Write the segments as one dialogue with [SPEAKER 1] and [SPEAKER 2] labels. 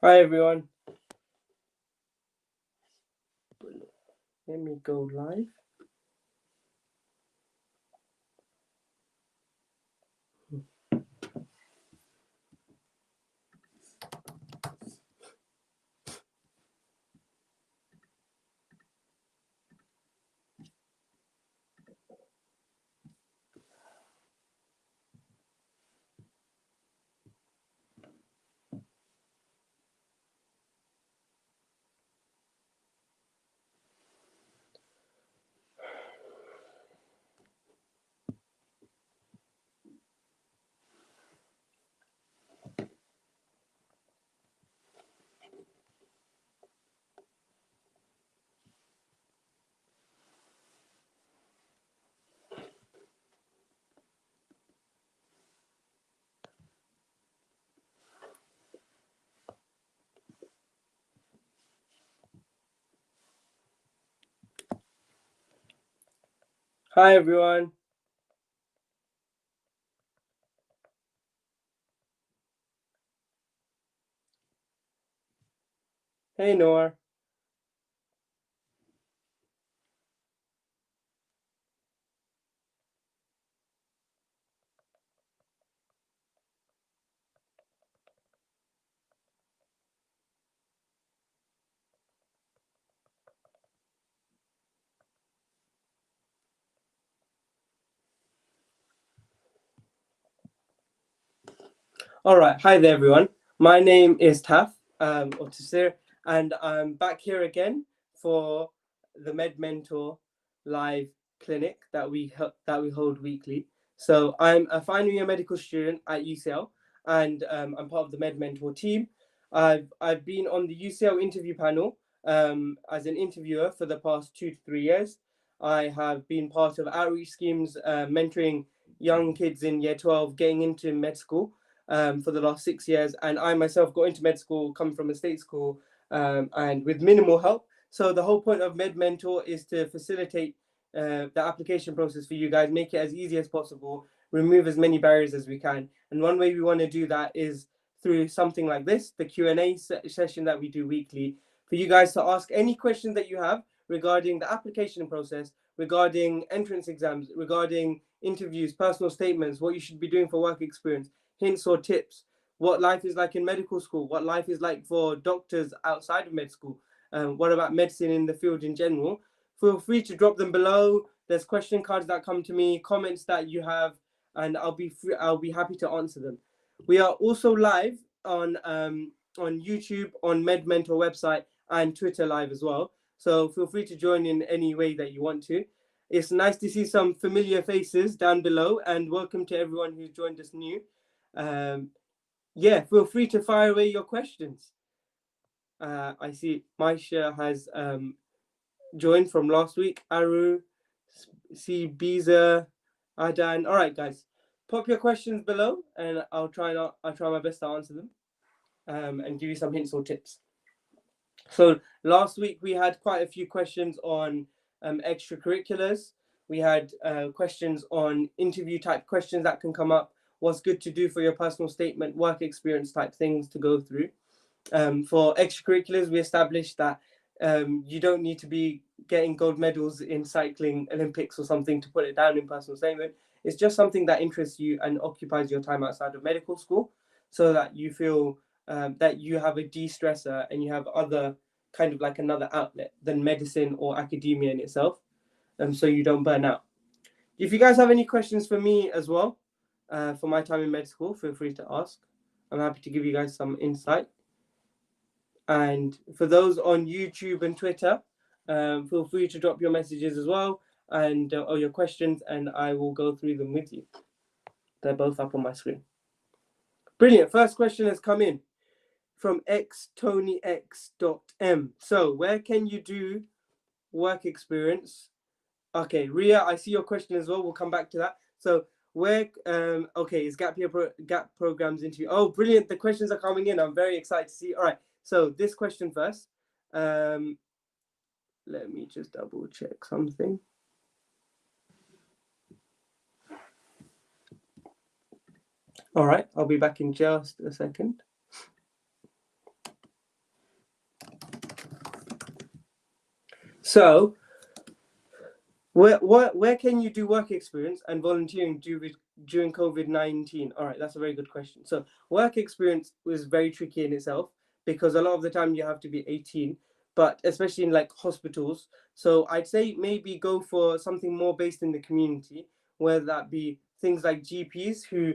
[SPEAKER 1] Hi everyone. Let me go live. Hi everyone. Hey Noor. All right. Hi there everyone. My name is or Tafsir, and I'm back here again for the Medmentor live clinic that we hold weekly. So I'm a final year medical student at UCL, and I'm part of the Medmentor team. I've been on the UCL interview panel as an interviewer for the past 2 to 3 years. I have been part of outreach schemes, mentoring young kids in year 12 getting into med school for the last 6 years. And I myself got into med school, come from a state school, and with minimal help. So the whole point of Medmentor is to facilitate the application process for you guys, make it as easy as possible, remove as many barriers as we can. And one way we want to do that is through something like this, the Q&A session that we do weekly, for you guys to ask any questions that you have regarding the application process, regarding entrance exams, regarding interviews, personal statements, what you should be doing for work experience, hints or tips, what life is like in medical school, what life is like for doctors outside of med school, what about medicine in the field in general. Feel free to drop them below. There's question cards that come to me, comments that you have, and I'll be happy to answer them. We are also live on YouTube, on Medmentor website, and Twitter live as well. So feel free to join in any way that you want to. It's nice to see some familiar faces down below, and welcome to everyone who's joined us new. Yeah, feel free to fire away your questions. I see Maisha has joined from last week. Aru, see Biza, Adan. All right, guys, pop your questions below, and I'll try my best to answer them, and give you some hints or tips. So last week we had quite a few questions on extracurriculars. We had questions on interview type questions that can come up. What's good to do for your personal statement, work experience type things to go through. For extracurriculars, we established that you don't need to be getting gold medals in cycling Olympics or something to put it down in personal statement. It's just something that interests you and occupies your time outside of medical school, so that you feel that you have a de-stressor and you have other kind of like another outlet than medicine or academia in itself, so you don't burn out. If you guys have any questions for me as well, for my time in med school, feel free to ask. I'm happy to give you guys some insight. And for those on YouTube and Twitter, feel free to drop your messages as well, and or your questions, and I will go through them with you. They're both up on my screen. Brilliant. First question has come in from xtonyx.m. So where can you do work experience? Okay, Ria, I see your question as well. We'll come back to that. So where okay, is gap programs into? Oh, brilliant. The questions are coming in. I'm very excited to see. All right. So this question first. Let me just double check something. All right, I'll be back in just a second. So where can you do work experience and volunteering during COVID-19? All right, that's a very good question. So work experience was very tricky in itself because a lot of the time you have to be 18, but especially in like hospitals. So I'd say maybe go for something more based in the community, whether that be things like GPs who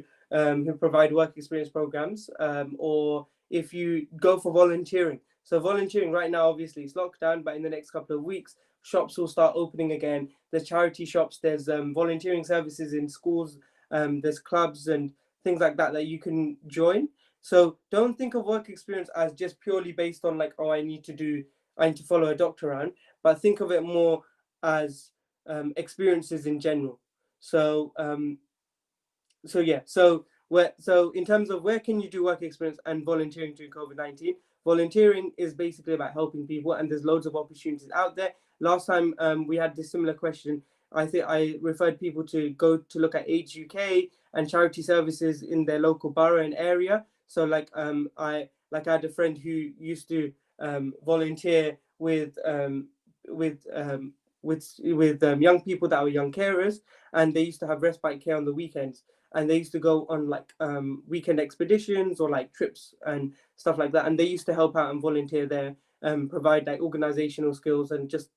[SPEAKER 1] provide work experience programs, or if you go for volunteering. So volunteering right now, obviously it's locked down, but in the next couple of weeks, shops will start opening again. There's charity shops, there's volunteering services in schools, there's clubs and things like that that you can join. So don't think of work experience as just purely based on like, oh, I need to follow a doctor around, but think of it more as experiences in general. So so in terms of where can you do work experience and volunteering during COVID-19, volunteering is basically about helping people, and there's loads of opportunities out there. Last time we had this similar question. I think I referred people to go to look at Age UK and charity services in their local borough and area. So I had a friend who used to volunteer with young people that were young carers, and they used to have respite care on the weekends, and they used to go on like weekend expeditions or like trips and stuff like that, and they used to help out and volunteer there, provide like organizational skills and just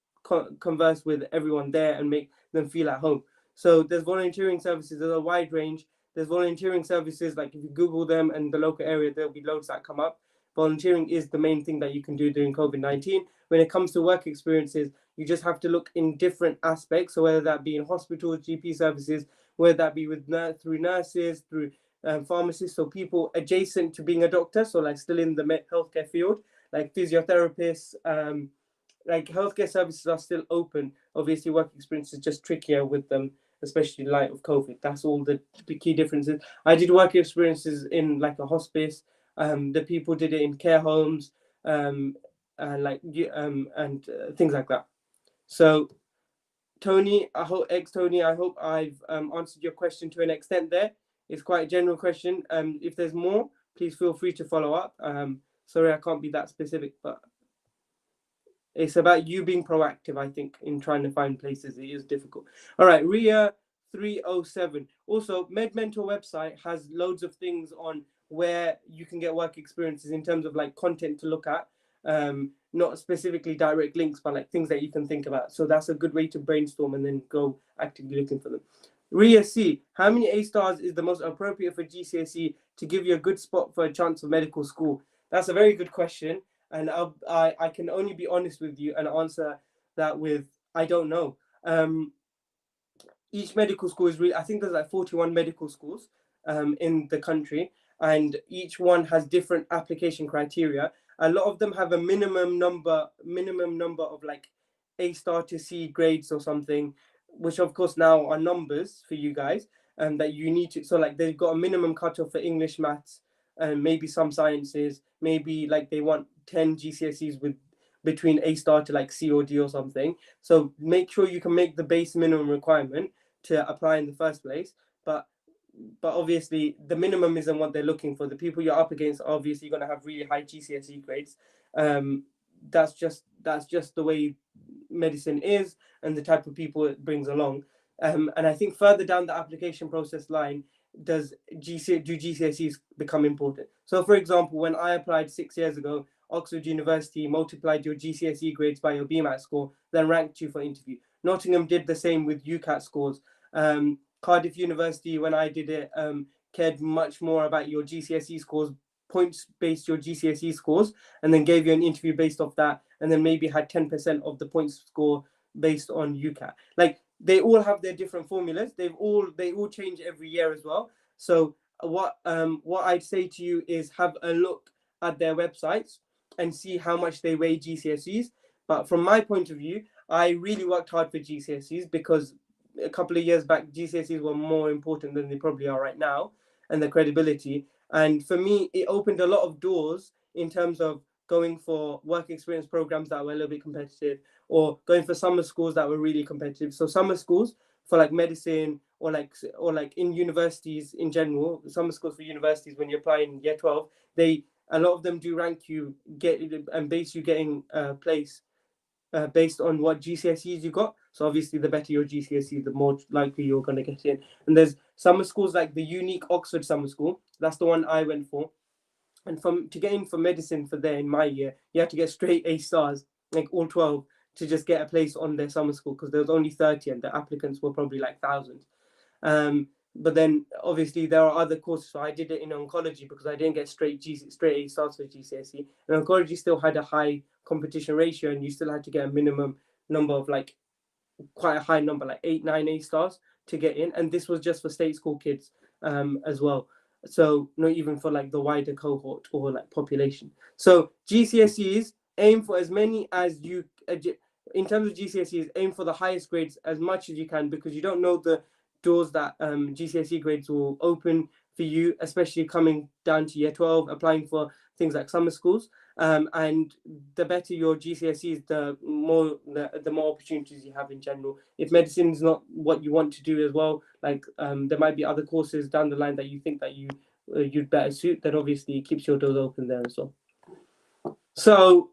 [SPEAKER 1] converse with everyone there and make them feel at home. So there's volunteering services, there's a wide range. There's volunteering services, like if you Google them and the local area, there'll be loads that come up. Volunteering is the main thing that you can do during COVID-19. When it comes to work experiences, you just have to look in different aspects. So whether that be in hospitals, GP services, whether that be with through nurses, through pharmacists, so people adjacent to being a doctor, so like still in the healthcare field, like physiotherapists, like healthcare services are still open. Obviously, work experience is just trickier with them, especially in light of COVID. That's all the key differences. I did work experiences in like a hospice. The people did it in care homes, and like things like that. So Tony, I hope I've answered your question to an extent there. It's quite a general question. If there's more, please feel free to follow up. Sorry, I can't be that specific, but it's about you being proactive, I think, in trying to find places. It is difficult. All right, Ria 307. Also, Medmentor website has loads of things on where you can get work experiences in terms of like content to look at. Not specifically direct links, but like things that you can think about. So that's a good way to brainstorm and then go actively looking for them. Ria C, how many A stars is the most appropriate for GCSE to give you a good spot for a chance of medical school? That's a very good question, and I can only be honest with you and answer that with I don't know. Each medical school is really, I think there's like 41 medical schools in the country, and each one has different application criteria. A lot of them have a minimum number of like A star to C grades or something, which of course now are numbers for you guys, and that you need to. So like they've got a minimum cutoff for English, maths, and maybe some sciences. Maybe like they want 10 GCSEs with between A star to like C or D or something. So make sure you can make the base minimum requirement to apply in the first place. But obviously the minimum isn't what they're looking for. The people you're up against are obviously going to have really high GCSE grades. That's just the way medicine is and the type of people it brings along. And I think further down the application process line, do GCSEs become important? So for example, when I applied 6 years ago, Oxford University multiplied your GCSE grades by your BMAT score, then ranked you for interview. Nottingham did the same with UCAT scores. Cardiff University, when I did it, cared much more about your GCSE scores, points-based your GCSE scores, and then gave you an interview based off that, and then maybe had 10% of the points score based on UCAT. Like they all have their different formulas. They all change every year as well. So what I'd say to you is have a look at their websites and see how much they weigh GCSEs. But from my point of view, I really worked hard for GCSEs because a couple of years back, GCSEs were more important than they probably are right now, and the credibility. And for me, it opened a lot of doors in terms of going for work experience programs that were a little bit competitive, or going for summer schools that were really competitive. So summer schools for like medicine, or like in universities in general, summer schools for universities when you apply in year 12, a lot of them do rank you, get and base you getting a place based on what GCSEs you got. So obviously, the better your GCSE, the more likely you're going to get in. And there's summer schools like the Unique Oxford Summer School. That's the one I went for. And to get in for medicine for there in my year, you had to get straight A stars, like all 12, to just get a place on their summer school, because there was only 30 and the applicants were probably like thousands. But then obviously there are other courses. So I did it in oncology because I didn't get straight A stars for GCSE. And oncology still had a high competition ratio, and you still had to get a minimum number of like quite a high number, like 8, 9 A stars to get in. And this was just for state school kids as well. So not even for like the wider cohort or like population. So GCSEs, aim for as many as you, in terms of GCSEs, aim for the highest grades as much as you can, because you don't know the doors that GCSE grades will open for you, especially coming down to year 12, applying for things like summer schools. And the better your GCSEs, the more opportunities you have in general. If medicine is not what you want to do as well, like there might be other courses down the line that you think that you'd better suit, then obviously it keeps your doors open there as well. So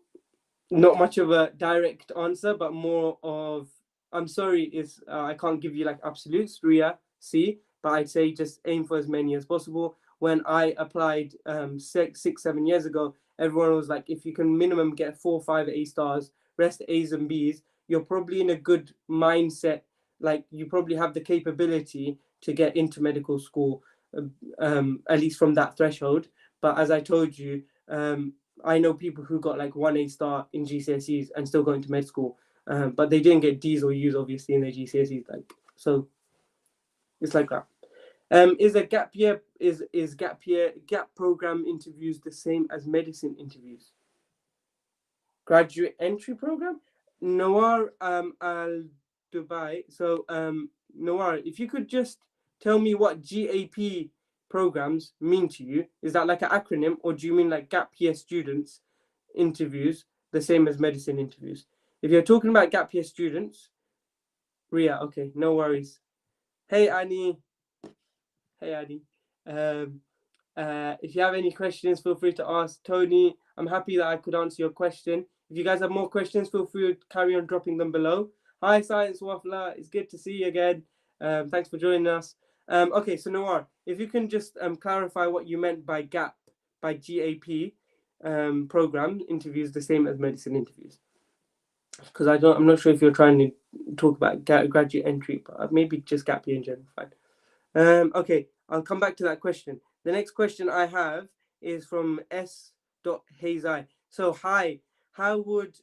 [SPEAKER 1] not much of a direct answer, but more of, I'm sorry, is I can't give you like absolutes, Ria, C, but I'd say just aim for as many as possible. When I applied 6-7 years ago, everyone was like, if you can minimum get 4 or 5 A stars, rest A's and B's, you're probably in a good mindset. Like you probably have the capability to get into medical school, at least from that threshold. But as I told you, I know people who got like 1 A star in GCSEs and still going to med school, but they didn't get D's or U's obviously in their GCSEs. Like, so it's like that. Is a gap year gap program interviews the same as medicine interviews? Graduate entry program? Noir Al Dubai. So Noir, if you could just tell me what GAP programs mean to you. Is that like an acronym, or do you mean like gap year students interviews the same as medicine interviews? If you're talking about gap year students, Ria, okay, no worries. Hey Annie. If you have any questions, feel free to ask Tony. I'm happy that I could answer your question. If you guys have more questions, feel free to carry on dropping them below. Hi, Science Waffler. It's good to see you again. Thanks for joining us. Okay, so Noir, if you can just clarify what you meant by GAP, by GAP program interviews the same as medicine interviews. Because I'm not sure if you're trying to talk about graduate entry, but maybe just GAP year in general. Fine. Okay, I'll come back to that question. The next question I have is from S.Hazai. So how would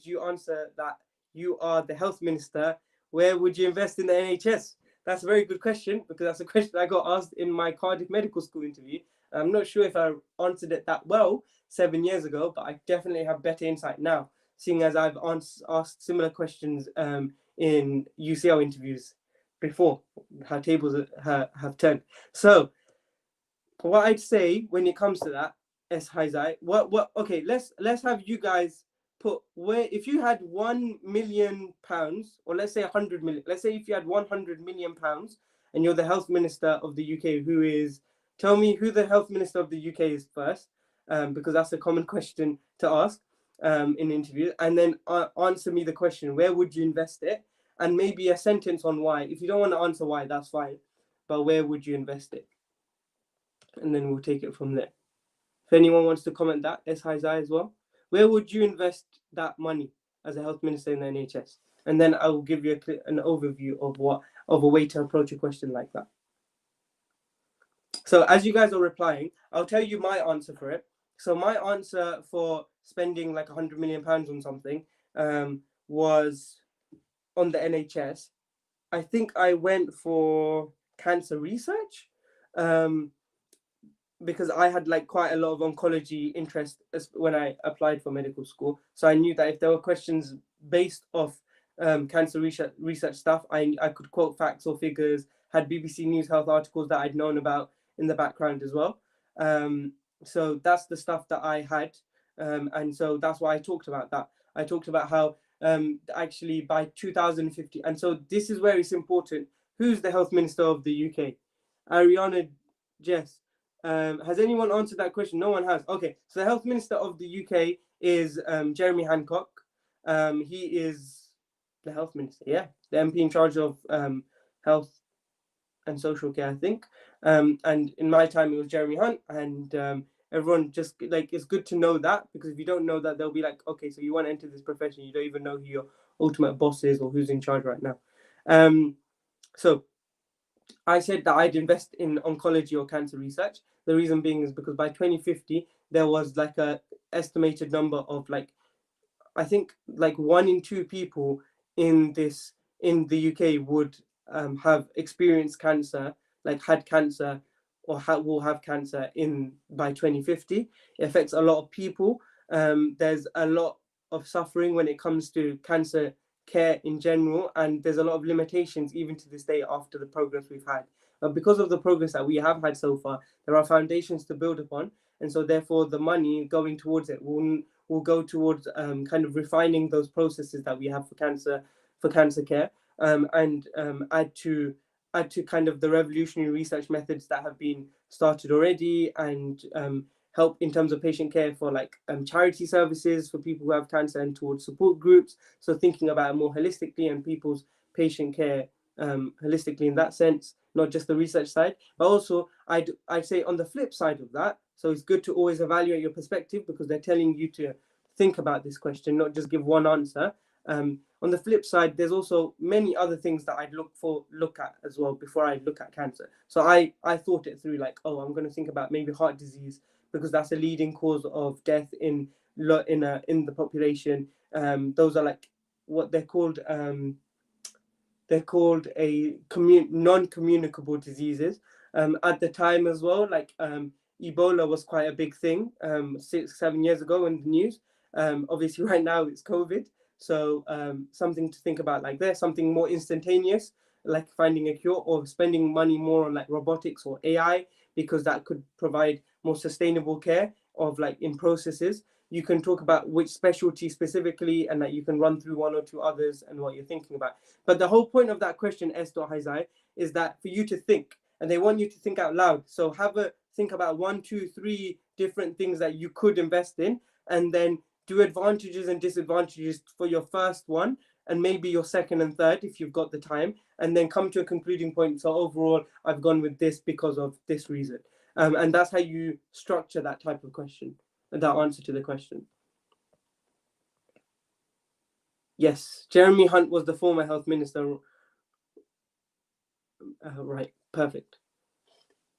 [SPEAKER 1] you answer that you are the health minister? Where would you invest in the NHS? That's a very good question, because that's a question I got asked in my Cardiff Medical School interview. I'm not sure if I answered it that well 7 years ago, but I definitely have better insight now, seeing as I've asked similar questions in UCL interviews before. How tables have turned. So what I'd say when it comes to that, okay, let's have you guys put, where if you had £1 million, or let's say 100 million, let's say if you had 100 million pounds and you're the health minister of the UK, tell me who the health minister of the UK is first, because that's a common question to ask in interviews, and then answer me the question, where would you invest it? And maybe a sentence on why. If you don't want to answer why, that's fine, but where would you invest it? And then we'll take it from there. If anyone wants to comment that, S.Hazai as well. Where would you invest that money as a health minister in the NHS? And then I will give you an overview of a way to approach a question like that. So as you guys are replying, I'll tell you my answer for it. So my answer for spending like £100 million on something was on the NHS. I think I went for cancer research, because I had like quite a lot of oncology interest when I applied for medical school. So I knew that if there were questions based off cancer research stuff, I could quote facts or figures, had BBC News Health articles that I'd known about in the background as well. So that's the stuff that I had. And so that's why I talked about that. I talked about how actually by 2050, and so this is where it's important. Who's the health minister of the UK? Ariana Jess. Has anyone answered that question? No one has. Okay, so the health minister of the UK is Jeremy Hancock. He is the health minister, the MP in charge of health and social care, I think. And in my time, it was Jeremy Hunt, and everyone just like, it's good to know that, because if you don't know that, they'll be like, okay, so you want to enter this profession, you don't even know who your ultimate boss is or who's in charge right now. So I said that I'd invest in oncology or cancer research. The reason being is because by 2050, there was like a estimated number of like, I think like 1 in 2 people in the UK would have experienced cancer, like had cancer, or will have cancer by 2050. It affects a lot of people. There's a lot of suffering when it comes to cancer care in general, and there's a lot of limitations even to this day after the progress we've had. But because of the progress that we have had so far, there are foundations to build upon, and so therefore the money going towards it will go towards kind of refining those processes that we have for cancer care, and add to kind of the revolutionary research methods that have been started already, and help in terms of patient care for like charity services for people who have cancer, and towards support groups. So thinking about it more holistically and people's patient care holistically in that sense, not just the research side. But also I'd say on the flip side of that, so it's good to always evaluate your perspective, because they're telling you to think about this question, not just give one answer. On the flip side, there's also many other things that I'd look at as well before I look at cancer. So I thought it through, like, oh, I'm going to think about maybe heart disease, because that's a leading cause of death in the population. Those are like what they're called. They're called non-communicable diseases. At the time as well, like Ebola was quite a big thing 6-7 years ago in the news. Obviously, right now it's COVID. So something to think about, like there's something more instantaneous, like finding a cure, or spending money more on like robotics or AI, because that could provide more sustainable care of like in processes. You can talk about which specialty specifically, and that you can run through 1 or 2 others and what you're thinking about. But the whole point of that question, S. Haizai, is that for you to think, and they want you to think out loud. So think about 1, 2, 3 different things that you could invest in, and then do advantages and disadvantages for your first one, and maybe your second and third if you've got the time, and then come to a concluding point. So overall, I've gone with this because of this reason. And that's how you structure that type of question, that answer to the question. Yes, Jeremy Hunt was the former health minister. Right, perfect.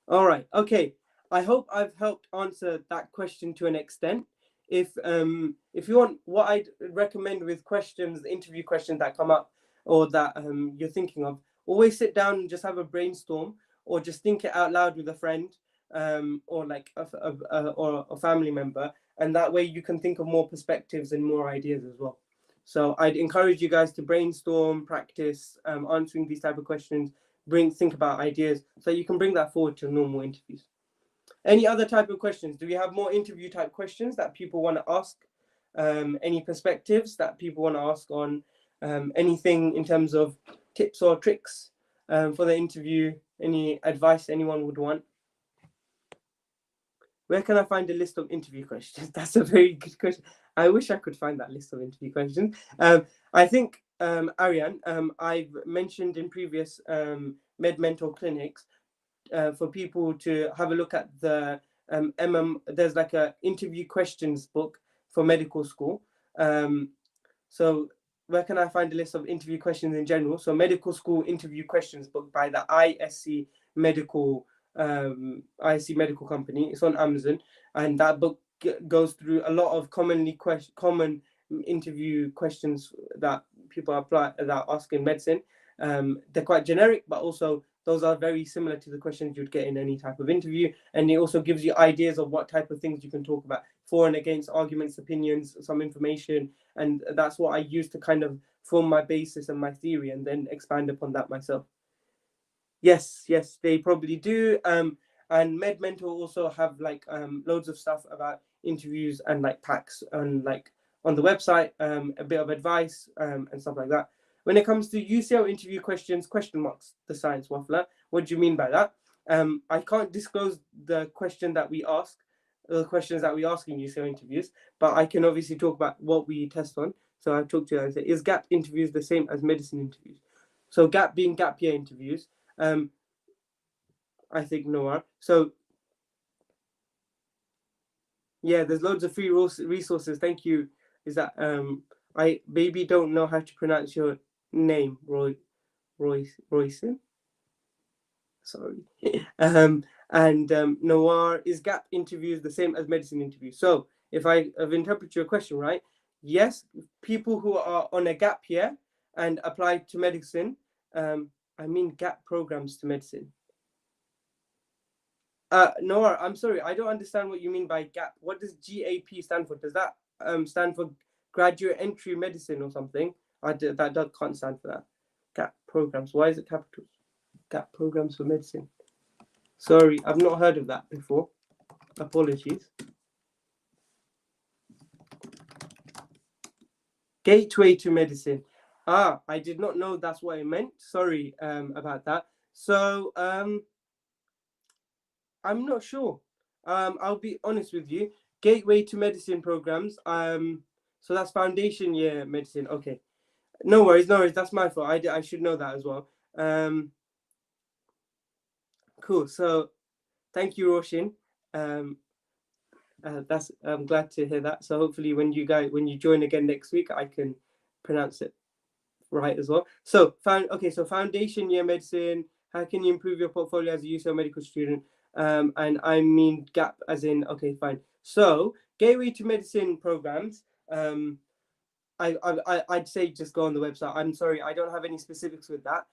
[SPEAKER 1] All right, okay. I hope I've helped answer that question to an extent. If you want, what I'd recommend with questions, interview questions that come up, or that you're thinking of, always sit down and just have a brainstorm, or just think it out loud with a friend, or like or a family member, and that way you can think of more perspectives and more ideas as well. So I'd encourage you guys to brainstorm, practice answering these type of questions, think about ideas, so you can bring that forward to normal interviews. Any other type of questions? Do we have more interview type questions that people want to ask? Any perspectives that people want to ask on anything in terms of tips or tricks for the interview? Any advice anyone would want? Where can I find a list of interview questions? That's a very good question. I wish I could find that list of interview questions. I think, Ariane, I've mentioned in previous Medmentor clinics for people to have a look at the there's like a interview questions book for medical school. So where can I find a list of interview questions in general? So medical school interview questions book by the ISC Medical Company. It's on Amazon, and that book goes through a lot of common interview questions that people ask in medicine. They're quite generic, but also those are very similar to the questions you'd get in any type of interview. And it also gives you ideas of what type of things you can talk about, for and against, arguments, opinions, some information. And that's what I use to kind of form my basis and my theory, and then expand upon that myself. Yes, they probably do. And Medmentor also have like loads of stuff about interviews and like packs, and like on the website, a bit of advice and stuff like that. When it comes to UCL interview questions, question marks, the science waffler, what do you mean by that? I can't disclose the question that we ask the questions that we ask in UCL interviews, but I can obviously talk about what we test on. So I talked to you. I said, is gap interviews the same as medicine interviews? So gap being gap year interviews. I think Noah. So yeah, there's loads of free resources. Thank you. Is that I maybe don't know how to pronounce your name, Royson. Sorry. Noir, is gap interviews the same as medicine interviews? So if I've interpreted your question right, yes, people who are on a gap year and apply to medicine, I mean gap programs to medicine. Noah, I'm sorry, I don't understand what you mean by gap. What does GAP stand for? Does that stand for graduate entry medicine or something? That can't stand for that. Gap programs. Why is it capitals? Gap programs for medicine. Sorry, I've not heard of that before. Apologies. Gateway to medicine. I did not know that's what it meant. Sorry about that. So I'm not sure. I'll be honest with you. Gateway to medicine programs. So that's foundation year medicine. Okay. No worries. That's my fault. I should know that as well. Cool. So thank you, Roshin. I'm glad to hear that. So hopefully when you join again next week, I can pronounce it right as well. So foundation year medicine. How can you improve your portfolio as a UCL medical student? And I mean gap as in, okay, fine. So gateway to medicine programs. I'd say just go on the website. I'm sorry, I don't have any specifics with that.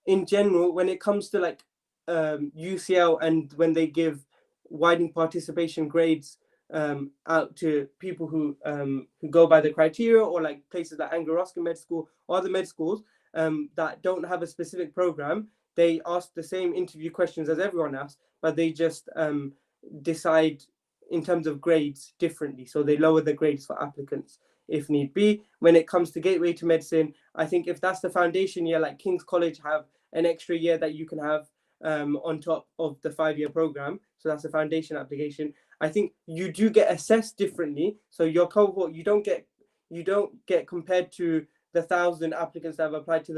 [SPEAKER 1] In general, when it comes to like UCL and when they give widening participation grades out to people who go by the criteria, or like places like Anglo Ruskin Med School or other med schools that don't have a specific program, they ask the same interview questions as everyone else, but they just decide in terms of grades differently. So they lower the grades for applicants if need be. When it comes to gateway to medicine, I think if that's the foundation year, like King's College have an extra year that you can have on top of the 5-year program. So that's a foundation application. I think you do get assessed differently. So your cohort, you don't get compared to the 1,000 applicants that have applied to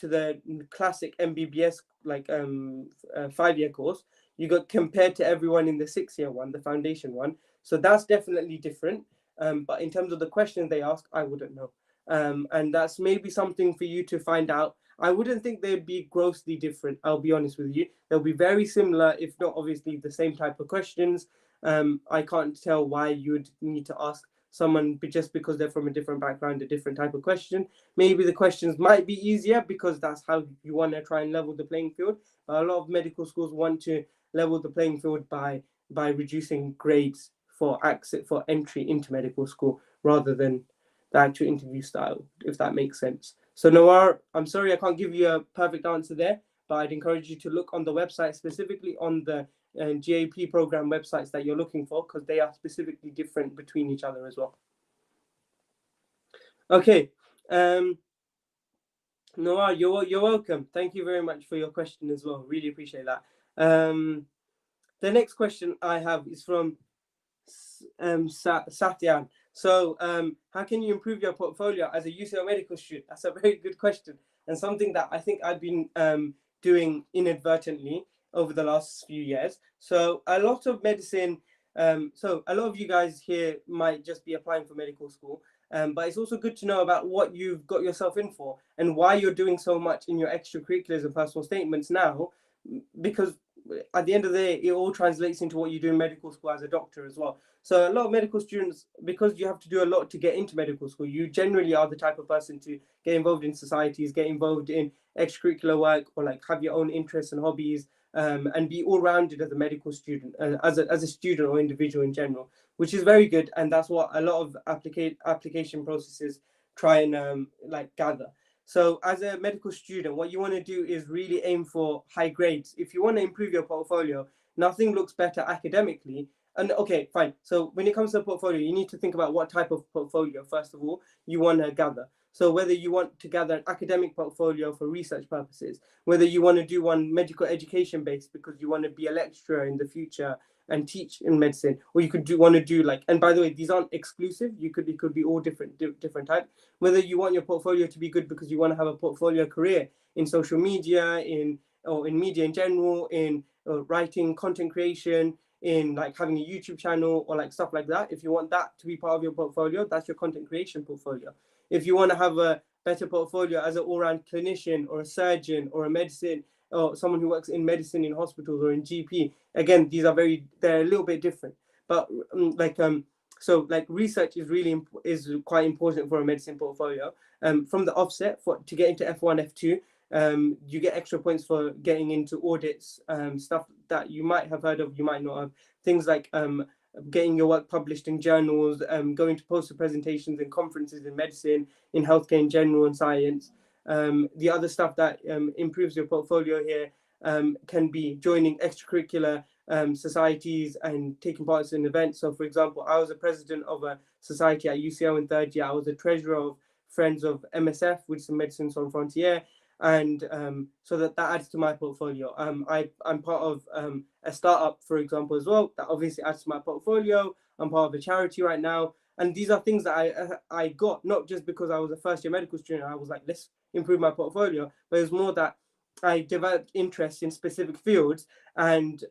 [SPEAKER 1] the classic MBBS like 5-year course. You got compared to everyone in the 6-year one, the foundation one. So that's definitely different. But in terms of the questions they ask, I wouldn't know. And that's maybe something for you to find out. I wouldn't think they'd be grossly different. I'll be honest with you. They'll be very similar, if not obviously the same type of questions. I can't tell why you would need to ask someone just because they're from a different background, a different type of question. Maybe the questions might be easier because that's how you want to try and level the playing field. But a lot of medical schools want to level the playing field by reducing grades for entry into medical school rather than the actual interview style, if that makes sense. So Noir, I'm sorry I can't give you a perfect answer there, but I'd encourage you to look on the website, specifically on the GAP program websites that you're looking for, because they are specifically different between each other as well. Okay. Noir, you're welcome. Thank you very much for your question as well. Really appreciate that. The next question I have is from Satyan. So how can you improve your portfolio as a UCL medical student? That's a very good question, and something that I think I've been doing inadvertently over the last few years. So a lot of medicine, so a lot of you guys here might just be applying for medical school, but it's also good to know about what you've got yourself in for and why you're doing so much in your extracurriculars and personal statements now, because at the end of the day, it all translates into what you do in medical school as a doctor as well. So a lot of medical students, because you have to do a lot to get into medical school, you generally are the type of person to get involved in societies, get involved in extracurricular work, or like have your own interests and hobbies, and be all-rounded as a medical student, as a student or individual in general, which is very good. And that's what a lot of application processes try and like gather. So as a medical student, what you want to do is really aim for high grades. If you want to improve your portfolio, nothing looks better academically. And okay, fine. So when it comes to a portfolio, you need to think about what type of portfolio, first of all, you want to gather. So whether you want to gather an academic portfolio for research purposes, whether you want to do one medical education based because you want to be a lecturer in the future, and teach in medicine, or you could want to do like, and by the way, these aren't exclusive. It could be all different types. Whether you want your portfolio to be good because you want to have a portfolio career in social media, or in media in general, in writing, content creation, in like having a YouTube channel or like stuff like that. If you want that to be part of your portfolio, that's your content creation portfolio. If you want to have a better portfolio as an all-round clinician or a surgeon or a medicine or someone who works in medicine in hospitals or in GP, again, they're a little bit different. But so like research is quite important for a medicine portfolio. From the offset, to get into F1, F2, you get extra points for getting into audits, stuff that you might have heard of, you might not have. Things like getting your work published in journals, going to poster presentations and conferences in medicine, in healthcare in general, and science. The other stuff that improves your portfolio here can be joining extracurricular societies and taking part in events. So, for example, I was a president of a society at UCL in third year. I was a treasurer of Friends of MSF, which is Medicine Sans Frontières. And so that adds to my portfolio. I'm part of a startup, for example, as well. That obviously adds to my portfolio. I'm part of a charity right now. And these are things that I got, not just because I was a first year medical student. I was like, let's improve my portfolio. But it's more that I developed interest in specific fields. And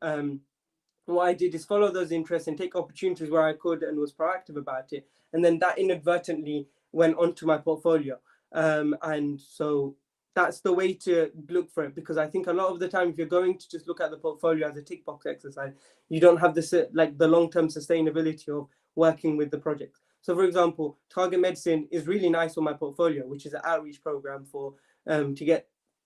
[SPEAKER 1] what I did is follow those interests and take opportunities where I could and was proactive about it. And then that inadvertently went onto my portfolio. And so that's the way to look for it, because I think a lot of the time, if you're going to just look at the portfolio as a tick box exercise, you don't have this like the long-term sustainability of working with the project. So, for example, Target Medicine is really nice on my portfolio, which is an outreach program for to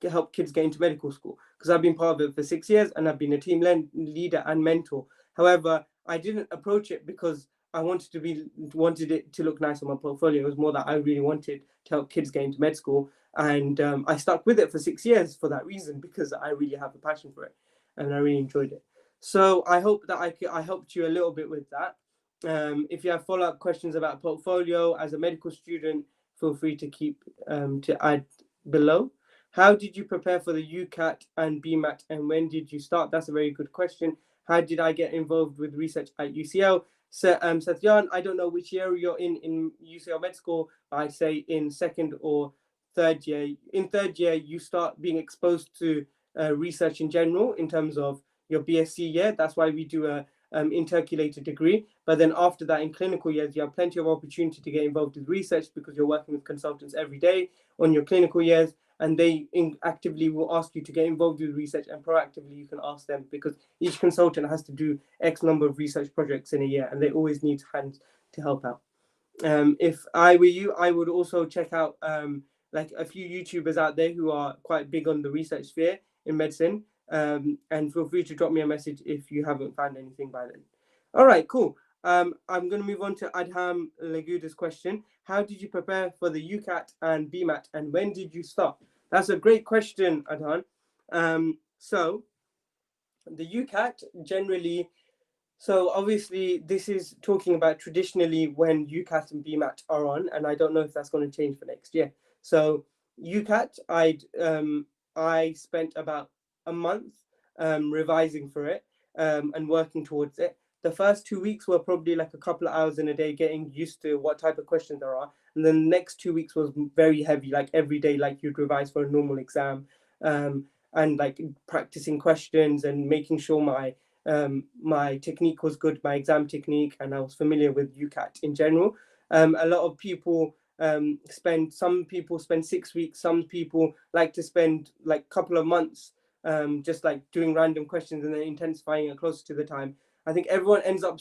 [SPEAKER 1] help kids get into medical school, because I've been part of it for 6 years and I've been a team leader and mentor. However, I didn't approach it because I wanted it to look nice on my portfolio. It was more that I really wanted to help kids get into med school. And I stuck with it for 6 years for that reason, because I really have a passion for it and I really enjoyed it. So I hope that I helped you a little bit with that. If you have follow-up questions about portfolio as a medical student, feel free to add below. How did you prepare for the UCAT and BMAT, and when did you start? That's a very good question. How did I get involved with research at UCL? So, Satyan, I don't know which year you're in UCL Med School. I'd say in second or third year. In third year, you start being exposed to research in general in terms of your BSc year. That's why we do a intercalated degree. But then after that, in clinical years, you have plenty of opportunity to get involved with research, because you're working with consultants every day on your clinical years, and they actively will ask you to get involved with research, and proactively you can ask them, because each consultant has to do X number of research projects in a year, and they always need hands to help out. If I were you, I would also check out like a few YouTubers out there who are quite big on the research sphere in medicine. And feel free to drop me a message if you haven't found anything by then. All right, cool. I'm going to move on to Adham Laguda's question. How did you prepare for the UCAT and BMAT, and when did you start? That's a great question, Adhan. So the UCAT generally, so obviously this is talking about traditionally when UCAT and BMAT are on, and I don't know if that's going to change for next year. So UCAT, I spent about a month revising for it and working towards it. The first 2 weeks were probably like a couple of hours in a day getting used to what type of questions there are. And then the next 2 weeks was very heavy, like every day, like you'd revise for a normal exam, and like practicing questions and making sure my technique was good, my exam technique, and I was familiar with UCAT in general. A lot of people some people spend 6 weeks, some people like to spend like a couple of months just like doing random questions and then intensifying it closer to the time. I think everyone ends up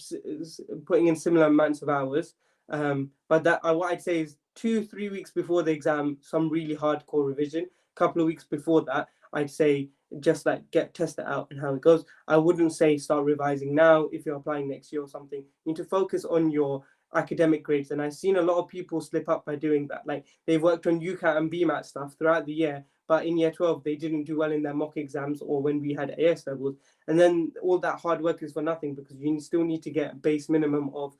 [SPEAKER 1] putting in similar amounts of hours, but what I'd say is 2-3 weeks before the exam, some really hardcore revision. A couple of weeks before that, I'd say just like test it out and how it goes. I wouldn't say start revising now if you're applying next year or something. You need to focus on your academic grades, and I've seen a lot of people slip up by doing that. Like they've worked on UCAT and BMAT stuff throughout the year, but in year 12 they didn't do well in their mock exams or when we had AS levels, and then all that hard work is for nothing, because you still need to get a base minimum of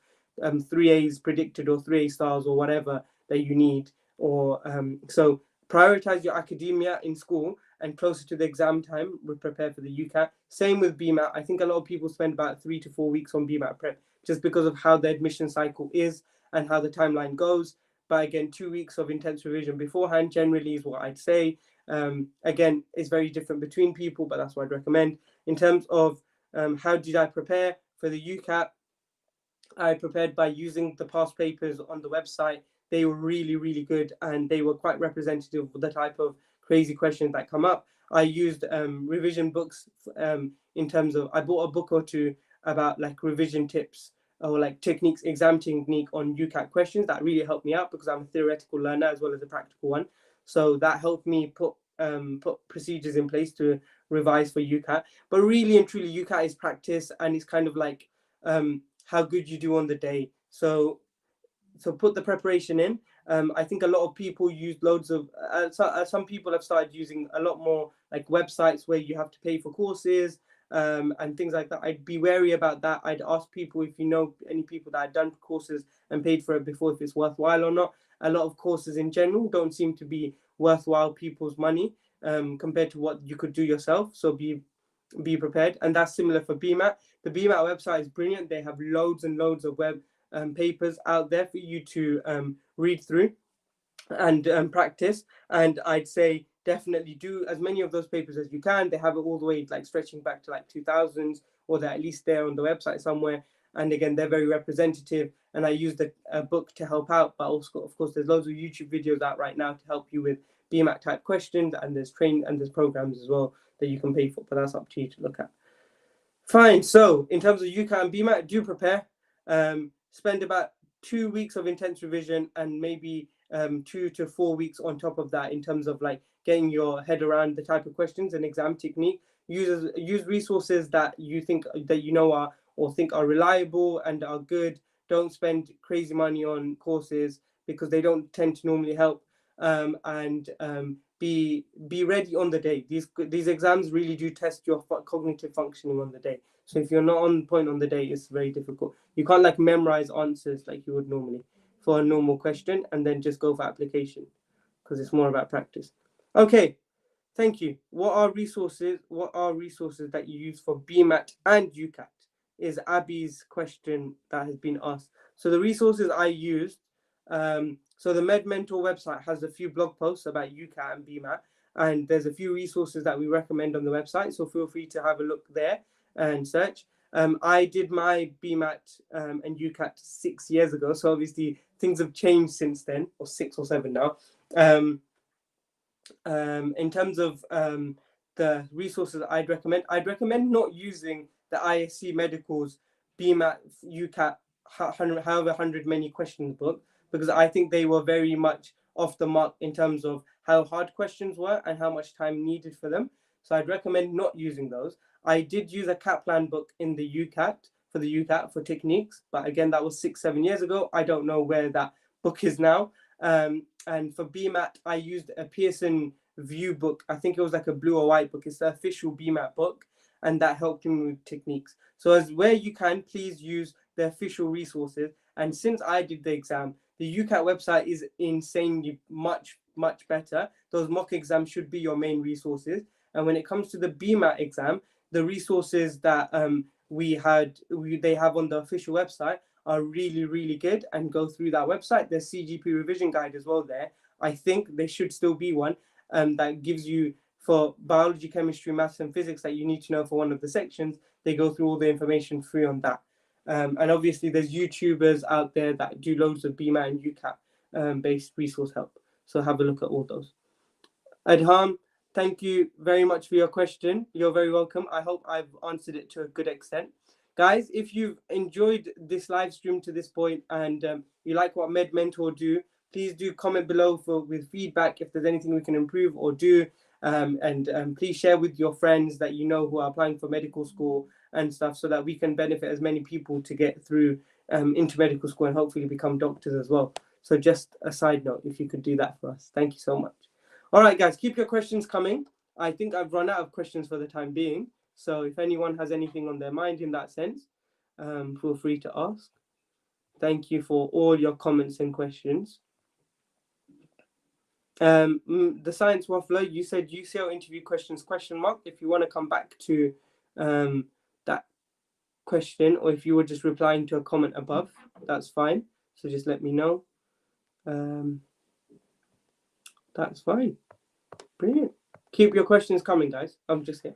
[SPEAKER 1] 3 A's predicted or 3 A stars or whatever that you need. Or so prioritize your academia in school and closer to the exam time, we prepare for the UCAT. Same with BMAT. I think a lot of people spend about 3 to 4 weeks on BMAT prep just because of how the admission cycle is and how the timeline goes. But again, 2 weeks of intense revision beforehand generally is what I'd say. Again, it's very different between people, but that's what I'd recommend. In terms of how did I prepare for the UCAT, I prepared by using the past papers on the website. They were really, really good, and they were quite representative of the type of crazy questions that come up. I used revision books in terms of, I bought a book or two about like revision tips or like techniques, exam technique on UCAT questions. That really helped me out because I'm a theoretical learner as well as a practical one. So that helped me put procedures in place to revise for UCAT. But really and truly, UCAT is practice, and it's kind of like how good you do on the day. So put the preparation in. I think a lot of people use loads of, some people have started using a lot more like websites where you have to pay for courses and things like that. I'd be wary about that. I'd ask people if you know any people that had done courses and paid for it before, if it's worthwhile or not. A lot of courses in general don't seem to be worthwhile people's money compared to what you could do yourself. So be prepared. And that's similar for BMAT. The BMAT website is brilliant. They have loads and loads of web papers out there for you to read through and practice. And I'd say definitely do as many of those papers as you can. They have it all the way like stretching back to like 2000s, or they're at least there on the website somewhere. And again, they're very representative. And I used a book to help out, but also, of course, there's loads of YouTube videos out right now to help you with BMAT type questions, and there's programs as well that you can pay for, but that's up to you to look at. Fine. So in terms of UCAT and BMAT, do prepare. Spend about 2 weeks of intense revision and maybe 2 to 4 weeks on top of that in terms of like getting your head around the type of questions and exam technique. Use resources that you think that you know are or think are reliable and are good. Don't spend crazy money on courses because they don't tend to normally help. And be ready on the day. These exams really do test your cognitive functioning on the day. So if you're not on point on the day, it's very difficult. You can't like memorize answers like you would normally for a normal question and then just go for application, because it's more about practice. Okay, thank you. What are resources that you use for BMAT and UCAT? Is Abby's question that has been asked. So the resources I used, so the Medmentor website has a few blog posts about UCAT and BMAT, and there's a few resources that we recommend on the website. So feel free to have a look there and search. I did my BMAT and UCAT 6 years ago, so obviously things have changed since then, or 6 or 7 now. In terms of the resources I'd recommend not using the ISC Medical's BMAT, UCAT, however 100 many questions book, because I think they were very much off the mark in terms of how hard questions were and how much time needed for them. So I'd recommend not using those. I did use a Kaplan book in the UCAT for techniques, but again, that was 6-7 years ago. I don't know where that book is now. And for BMAT, I used a Pearson View book. I think it was like a blue or white book. It's the official BMAT book, and that helped me with techniques. So as where you can, please use the official resources. And since I did the exam, the UCAT website is insanely much better. Those mock exams should be your main resources. And when it comes to the BMAT exam, the resources that they have on the official website are really good, and go through that website. There's CGP revision guide as well there. I think there should still be one that gives you, for biology, chemistry, maths and physics that you need to know for one of the sections. They go through all the information free on that. And obviously there's YouTubers out there that do loads of BMAT and UCAT based resource help. So have a look at all those. Adham, thank you very much for your question. You're very welcome. I hope I've answered it to a good extent. Guys, if you've enjoyed this live stream to this point and you like what Medmentor do, please do comment below with feedback if there's anything we can improve or do. And please share with your friends that you know who are applying for medical school and stuff, so that we can benefit as many people to get through into medical school and hopefully become doctors as well. So just a side note, if you could do that for us. Thank you so much. All right, guys, keep your questions coming. I think I've run out of questions for the time being. So if anyone has anything on their mind in that sense, feel free to ask. Thank you for all your comments and questions. The science waffler, you said UCL interview questions ? If you want to come back to that question, or if you were just replying to a comment above, that's fine. So just let me know. That's fine. Brilliant. Keep your questions coming, guys. I'm just here.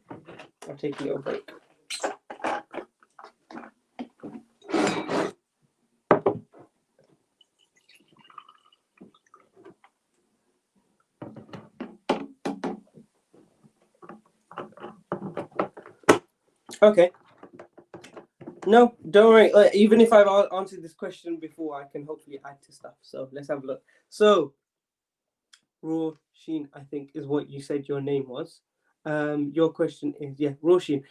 [SPEAKER 1] I'll take a little break. Okay. No, don't worry. Even if I've answered this question before, I can hopefully add to stuff. So let's have a look. So, Roshin, I think is what you said your name was. Your question is, Roshin.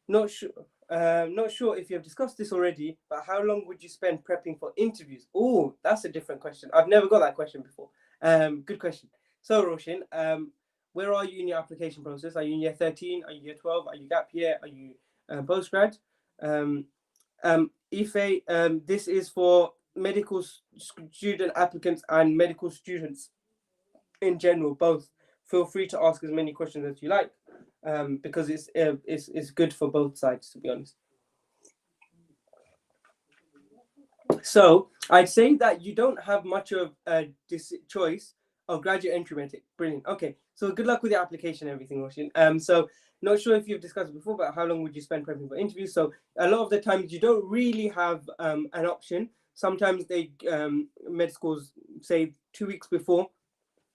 [SPEAKER 1] Not sure. Not sure if you have discussed this already, but how long would you spend prepping for interviews? Oh, that's a different question. I've never got that question before. Good question. So, Roshin, where are you in your application process? Are you in year 13? Are you year 12? Are you gap year? Are you postgrad? Ife, this is for medical student applicants and medical students in general, both. Feel free to ask as many questions as you like, because it's good for both sides, to be honest. So I'd say that you don't have much of a choice of graduate entry metric. Brilliant. Okay, so good luck with your application and everything, Roshin. So not sure if you've discussed before, but how long would you spend prepping for interviews? So a lot of the times you don't really have an option. Sometimes they med schools say 2 weeks before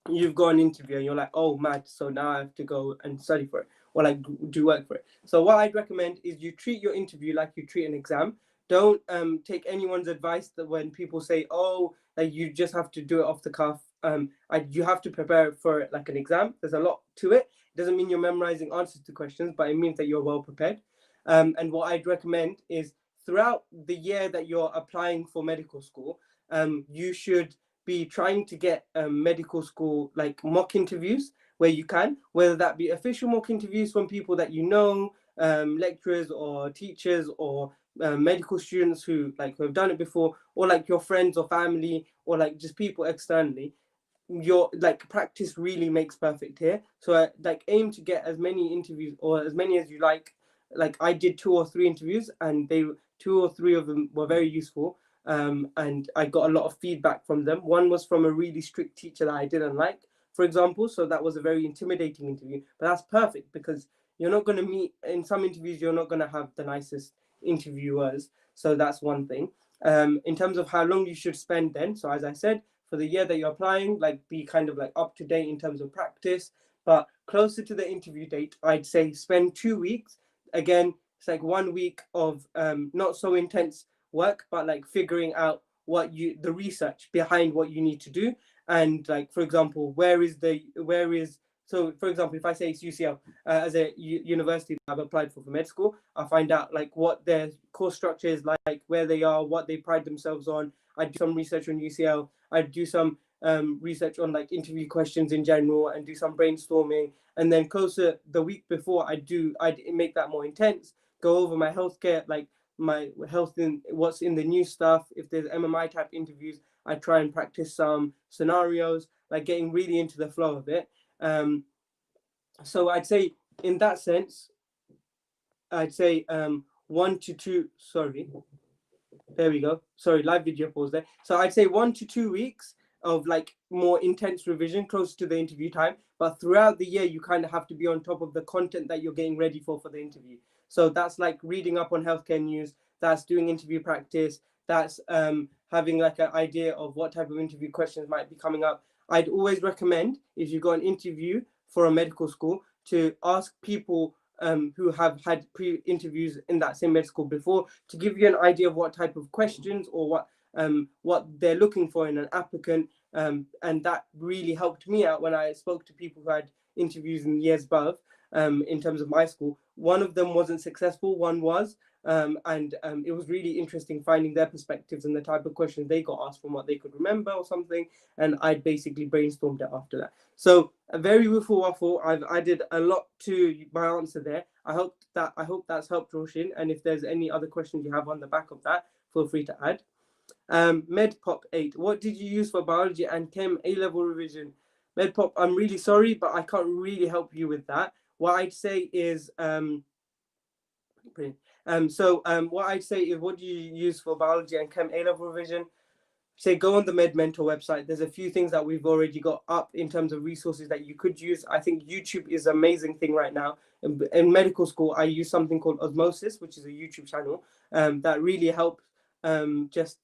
[SPEAKER 1] you've got an interview and you're like, oh mad, so now I have to go and study for it or like do work for it. So what I'd recommend is you treat your interview like you treat an exam. Don't take anyone's advice that when people say, oh, like you just have to do it off the cuff. You have to prepare for it like an exam. There's a lot to it. It doesn't mean you're memorizing answers to questions, but it means that you're well prepared. And what I'd recommend is throughout the year that you're applying for medical school, you should be trying to get medical school like mock interviews where you can, whether that be official mock interviews from people that you know, lecturers or teachers or medical students who have done it before, or like your friends or family, or like just people externally. Your like practice really makes perfect here. So aim to get as many interviews or as many as you like. Like I did 2 or 3 interviews and 2 or 3 of them were very useful. And I got a lot of feedback from them. One was from a really strict teacher that I didn't like, for example. So that was a very intimidating interview, but that's perfect because you're not going to meet in some interviews. You're not going to have the nicest interviewers. So that's one thing. In terms of how long you should spend then. So as I said, for the year that you're applying, like be kind of like up to date in terms of practice, but closer to the interview date, I'd say spend 2 weeks. Again, it's like 1 week of not so intense work, but like figuring out the research behind what you need to do. And like, for example, so for example, if I say it's UCL as a university that I've applied for med school, I'll find out like what their course structure is like, where they are, what they pride themselves on. I do some research on UCL. I do some research on like interview questions in general and do some brainstorming. And then closer the week before I'd make that more intense, go over my healthcare, like my health in what's in the new stuff. If there's MMI type interviews, I try and practice some scenarios, like getting really into the flow of it. So I'd say in that sense, I'd say 1 to 2, sorry, there we go. Sorry, live video pause there. So I'd say 1 to 2 weeks of like more intense revision close to the interview time. But throughout the year, you kind of have to be on top of the content that you're getting ready for the interview. So that's like reading up on healthcare news. That's doing interview practice. That's having like an idea of what type of interview questions might be coming up. I'd always recommend, if you got an interview for a medical school, to ask people who have had pre-interviews in that same med school before, to give you an idea of what type of questions or what they're looking for in an applicant. And that really helped me out when I spoke to people who had interviews in years above. In terms of my school, one of them wasn't successful, one was. And it was really interesting finding their perspectives and the type of questions they got asked from what they could remember or something. And I basically brainstormed it after that. So a very woofle waffle. I've added a lot to my answer there. I hope that's helped, Roshin. And if there's any other questions you have on the back of that, feel free to add. MedPop 8, what did you use for biology and chem A-level revision? MedPop, I'm really sorry, but I can't really help you with that. What I'd say is, what I'd say is, what do you use for biology and chem A-level revision? Say go on the Medmentor website. There's a few things that we've already got up in terms of resources that you could use. I think YouTube is an amazing thing right now. In medical school, I use something called Osmosis, which is a YouTube channel that really helps just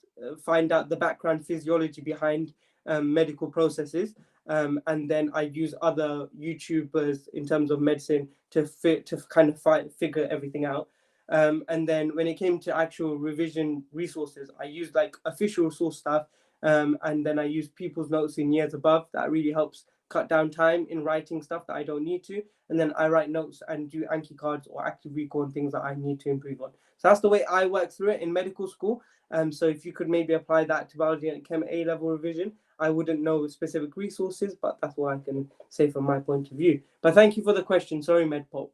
[SPEAKER 1] find out the background physiology behind medical processes. And then I use other YouTubers in terms of medicine to figure everything out. And then when it came to actual revision resources, I used like official source stuff, and then I used people's notes in years above. That really helps cut down time in writing stuff that I don't need to. And then I write notes and do Anki cards or active recall and things that I need to improve on. So that's the way I work through it in medical school. So if you could maybe apply that to biology and chem A-level revision, I wouldn't know specific resources, but that's what I can say from my point of view. But thank you for the question. Sorry, MedPop.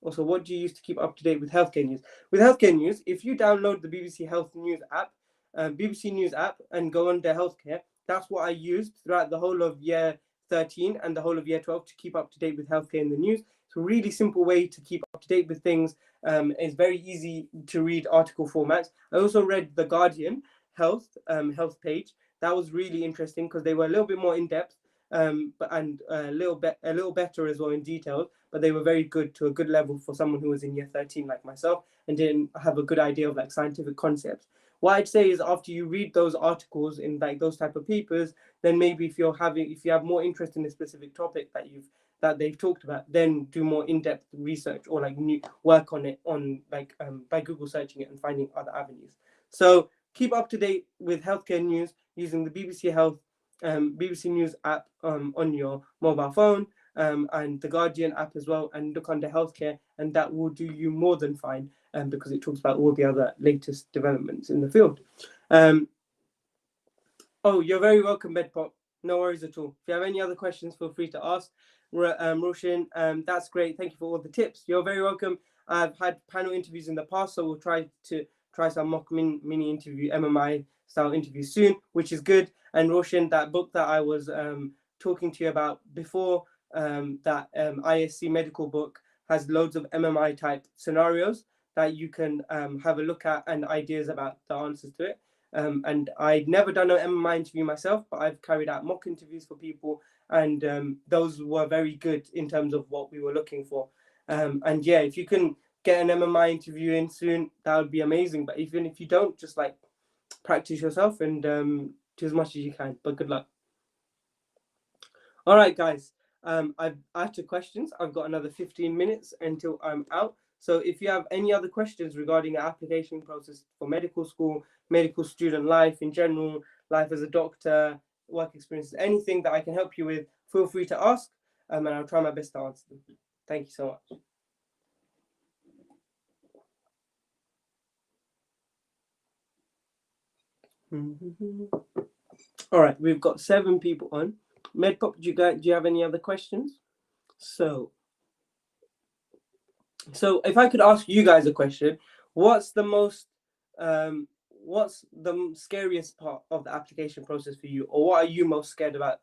[SPEAKER 1] Also, what do you use to keep up to date with healthcare news? With healthcare news, if you download the BBC Health News app, BBC News app, and go under healthcare, that's what I used throughout the whole of year 13 and the whole of year 12 to keep up to date with healthcare in the news. It's a really simple way to keep up to date with things. It's very easy to read article formats. I also read the Guardian health page. That was really interesting because they were a little bit more in depth, but a little better as well in detail. But they were very good to a good level for someone who was in year 13 like myself and didn't have a good idea of like scientific concepts. What I'd say is after you read those articles in like those type of papers, then maybe if you have more interest in a specific topic that they've talked about, then do more in-depth research or like work on it by Google searching it and finding other avenues. So keep up to date with healthcare news using the BBC News app on your mobile phone. And the Guardian app as well, and look under healthcare, and that will do you more than fine, because it talks about all the other latest developments in the field. Oh, you're very welcome, MedPop. No worries at all. If you have any other questions, feel free to ask. Roshan, that's great. Thank you for all the tips. You're very welcome. I've had panel interviews in the past, so we'll try some mock mini interview, MMI style interviews soon, which is good. And Roshan, that book that I was talking to you about before, that ISC medical book has loads of MMI type scenarios that you can have a look at and ideas about the answers to it. And I'd never done an MMI interview myself, but I've carried out mock interviews for people, and those were very good in terms of what we were looking for. And yeah, if you can get an MMI interview in soon, that would be amazing. But even if you don't, just like practice yourself and do as much as you can. But good luck. All right, guys. I've answered questions. I've got another 15 minutes until I'm out. So if you have any other questions regarding our application process for medical school, medical student life in general, life as a doctor, work experiences, anything that I can help you with, feel free to ask, and I'll try my best to answer them. Thank you so much. All right, we've got 7 people on. MedPop, do you have any other questions? So if I could ask you guys a question, what's the scariest part of the application process for you, or what are you most scared about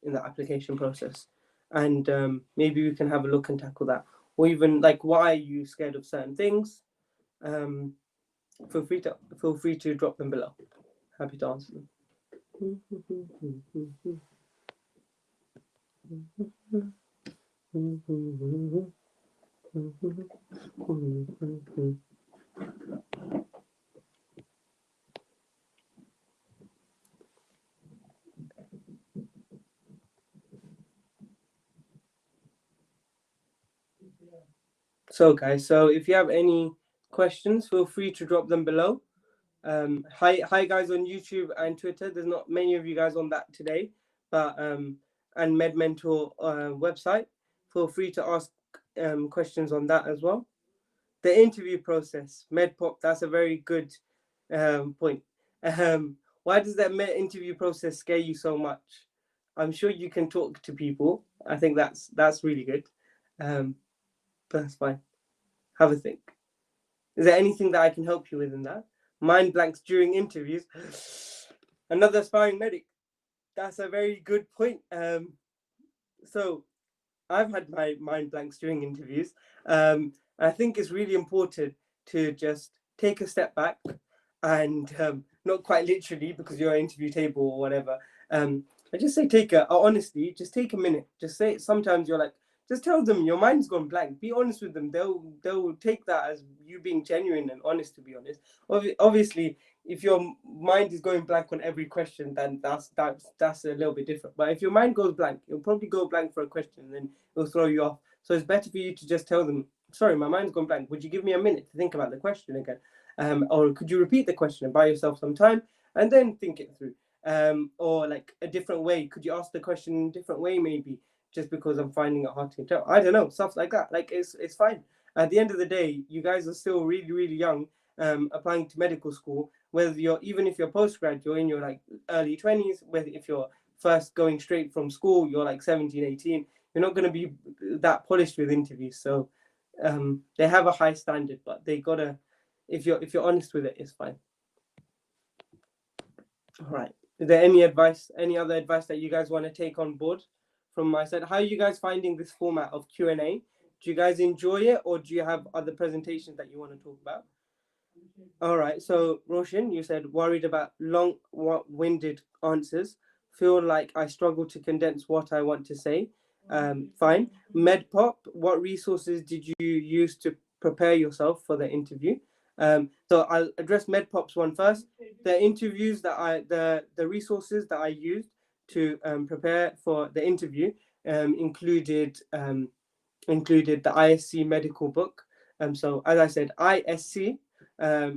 [SPEAKER 1] in the application process? And maybe we can have a look and tackle that, or even like why are you scared of certain things? Feel free to drop them below. Happy to answer them. So guys, if you have any questions, feel free to drop them below. Hi guys on YouTube and Twitter. There's not many of you guys on that today, but and Medmentor website. Feel free to ask questions on that as well. The interview process, MedPop, that's a very good point. Why does that interview process scare you so much? I'm sure you can talk to people. I think that's really good. But that's fine. Have a think. Is there anything that I can help you with in that? mind blanks during interviews. Another aspiring medic. That's a very good point. So I've had my mind blanks during interviews. I think it's really important to just take a step back and not quite literally because you're an interview table or whatever. I just say honestly, just take a minute. Just say sometimes you're like, just tell them your mind's gone blank. Be honest with them. They'll take that as you being genuine and honest. To be honest, obviously, if your mind is going blank on every question, then that's a little bit different. But if your mind goes blank, it'll probably go blank for a question, and then it'll throw you off. So it's better for you to just tell them, "Sorry, my mind's gone blank. Would you give me a minute to think about the question again, or could you repeat the question and buy yourself some time and then think it through?" Or like a different way. Could you ask the question in a different way, maybe? Just because I'm finding it hard to tell. I don't know, stuff like that. Like it's fine. At the end of the day, you guys are still really, really young, applying to medical school. Whether you're even if you're postgrad, you're in your like early 20s. Whether if you're first going straight from school, you're like 17, 18. You're not going to be that polished with interviews. So they have a high standard, but they gotta. If you're honest with it, it's fine. All right. Is there any other advice that you guys want to take on board from my side? How are you guys finding this format of Q&A? Do you guys enjoy it, or do you have other presentations that you want to talk about? All right. So Roshan, you said worried about long-winded answers. Feel like I struggle to condense what I want to say. Fine. Medpop, what resources did you use to prepare yourself for the interview? So I'll address Medpop's one first. The resources that I used to prepare for the interview included the ISC medical book. So as I said, ISC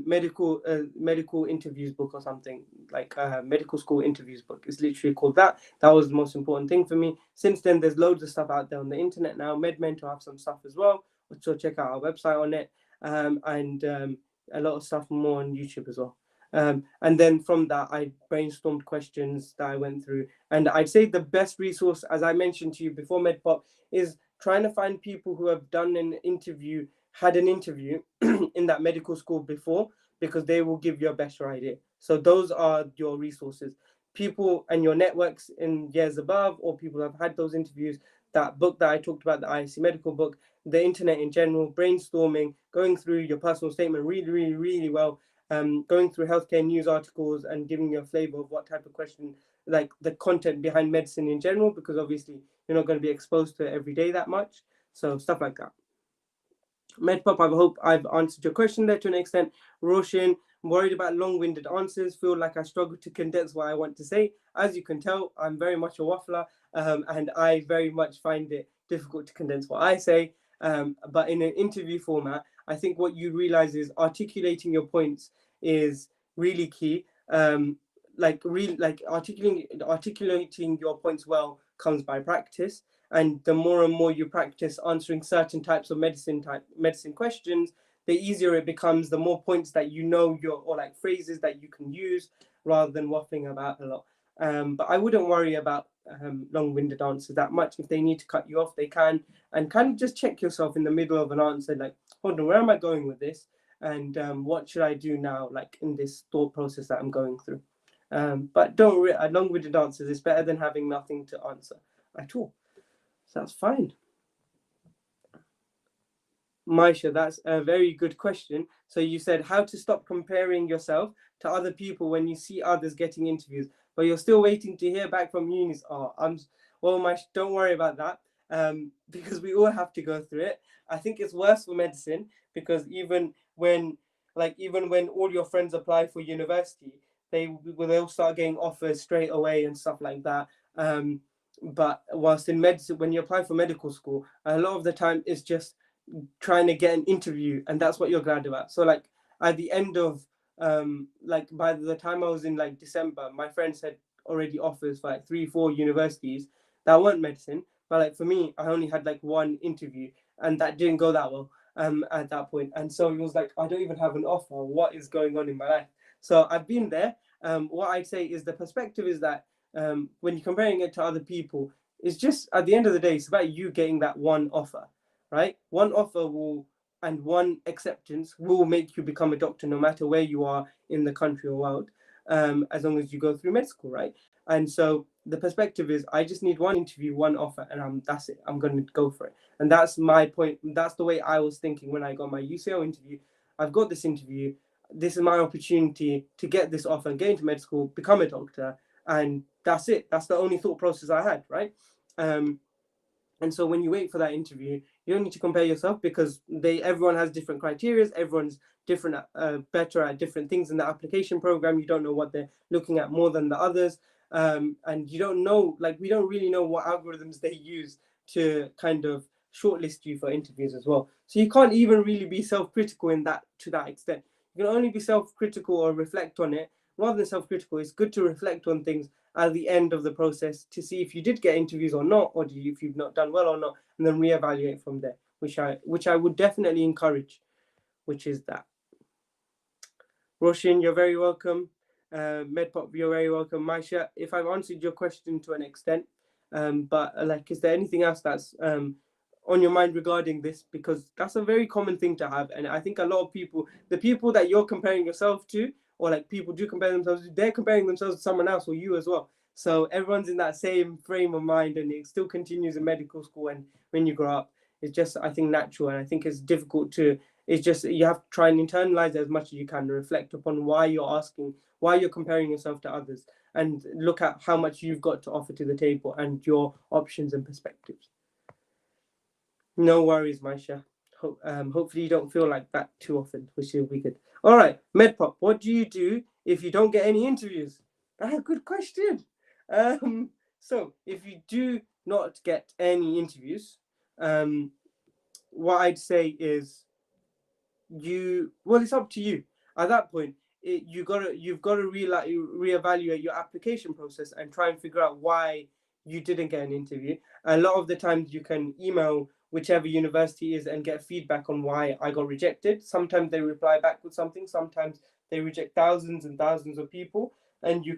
[SPEAKER 1] medical interviews book or something like medical school interviews book. It's literally called that. That was the most important thing for me. Since then, there's loads of stuff out there on the internet now. Medmentor have some stuff as well, so check out our website on it, and a lot of stuff more on YouTube as well. And then from that, I brainstormed questions that I went through. And I'd say the best resource, as I mentioned to you before Medpop, is trying to find people who have had an interview in that medical school before, because they will give you a better idea. So those are your resources. People and your networks in years above, or people who have had those interviews, that book that I talked about, the ISC medical book, the internet in general, brainstorming, going through your personal statement really, really, really well, going through healthcare news articles and giving you a flavor of what type of question, like the content behind medicine in general, because obviously you're not going to be exposed to it every day that much. So stuff like that. Medpop, I hope I've answered your question there to an extent. Roshan, worried about long-winded answers, feel like I struggle to condense what I want to say. As you can tell, I'm very much a waffler, and I very much find it difficult to condense what I say. But in an interview format, I think what you realize is articulating your points is really key. Articulating your points well comes by practice. And the more and more you practice answering certain types of medicine questions, the easier it becomes, the more points that you know or like phrases that you can use rather than waffling about a lot. But I wouldn't worry about long-winded answers that much. If they need to cut you off, they can. And kind of just check yourself in the middle of an answer, like, hold on, where am I going with this? And what should I do now, like in this thought process that I'm going through? But don't long-winded answers is better than having nothing to answer at all. So that's fine. Maisha, that's a very good question. So you said how to stop comparing yourself to other people when you see others getting interviews, but you're still waiting to hear back from unis. Maisha, don't worry about that, because we all have to go through it. I think it's worse for medicine, because even when all your friends apply for university, they'll start getting offers straight away and stuff like that. But whilst in medicine, when you apply for medical school, a lot of the time it's just trying to get an interview, and that's what you're glad about. So like at the end of by the time I was in like December, my friends had already offers for like 3-4 universities that weren't medicine. But like for me, I only had like one interview, and that didn't go that well at that point. And so it was like, I don't even have an offer. What is going on in my life? So I've been there. What I'd say is the perspective is that when you're comparing it to other people, it's just at the end of the day, it's about you getting that one offer, right? One offer will and one acceptance will make you become a doctor, no matter where you are in the country or world, as long as you go through med school, right? And so the perspective is, I just need one interview, one offer, and that's it. I'm going to go for it. And that's my point. That's the way I was thinking when I got my UCL interview. I've got this interview. This is my opportunity to get this offer and get into med school, become a doctor, and that's it. That's the only thought process I had, right? And so when you wait for that interview, you don't need to compare yourself, because everyone has different criteria. Everyone's different, better at different things in the application program. You don't know what they're looking at more than the others. And you don't know, like, we don't really know what algorithms they use to kind of shortlist you for interviews as well. So you can't even really be self-critical to that extent. You can only be self-critical or reflect on it. Rather than self-critical, it's good to reflect on things at the end of the process to see if you did get interviews or not, or if you've not done well or not, and then reevaluate from there, which I would definitely encourage, which is that. Roshan, you're very welcome. Medpop, you're very welcome. Maisha, if I've answered your question to an extent, but like, is there anything else that's on your mind regarding this? Because that's a very common thing to have, and I think a lot of people, the people that you're comparing yourself to, or like people do compare themselves to, they're comparing themselves to someone else or you as well. So everyone's in that same frame of mind, and it still continues in medical school. And when you grow up, it's just, I think, natural. And I think it's difficult to, it's just, you have to try and internalize it as much as you can, and reflect upon why you're comparing yourself to others, and look at how much you've got to offer to the table and your options and perspectives. No worries, Maisha. Hopefully you don't feel like that too often, which will be good. All right, Medpop, what do you do if you don't get any interviews? Good question. So if you do not get any interviews, what I'd say is, it's up to you. At that point, you've got to reevaluate your application process and try and figure out why you didn't get an interview. A lot of the times you can email whichever university is and get feedback on why I got rejected. Sometimes they reply back with something. Sometimes they reject thousands and thousands of people, and they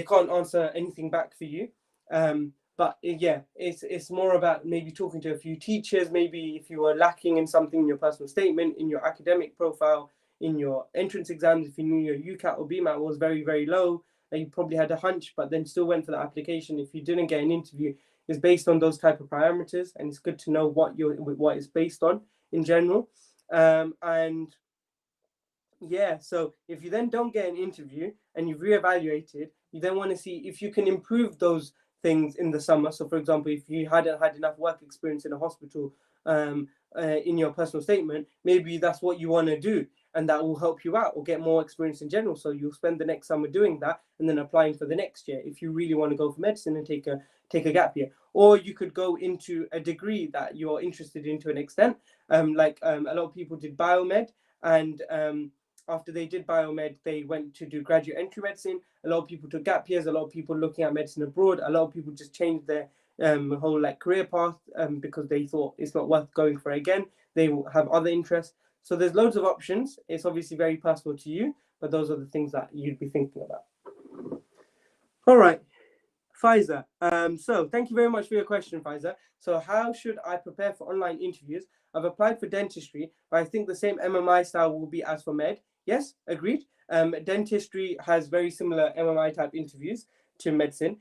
[SPEAKER 1] can't answer anything back for you. But yeah, it's more about maybe talking to a few teachers. Maybe if you were lacking in something in your personal statement, in your academic profile, in your entrance exams, if you knew your UCAT or BMAT was very, very low, and you probably had a hunch, but then still went for the application. If you didn't get an interview, it's based on those type of parameters, and it's good to know what it's based on in general. And yeah, so if you then don't get an interview and you've reevaluated, you then want to see if you can improve those things in the summer. So for example, if you hadn't had enough work experience in a hospital in your personal statement, maybe that's what you want to do, and that will help you out, or get more experience in general. So you'll spend the next summer doing that and then applying for the next year if you really want to go for medicine and take a gap year. Or you could go into a degree that you're interested in to an extent. A lot of people did biomed, and after they did biomed, they went to do graduate entry medicine. A lot of people took gap years. A lot of people looking at medicine abroad. A lot of people just changed their whole career path because they thought it's not worth going for again. They have other interests. So there's loads of options. It's obviously very personal to you, but those are the things that you'd be thinking about. All right, Faiza. So thank you very much for your question, Faiza. So how should I prepare for online interviews? I've applied for dentistry, but I think the same MMI style will be as for med. Yes, agreed. Dentistry has very similar MMI type interviews to medicine.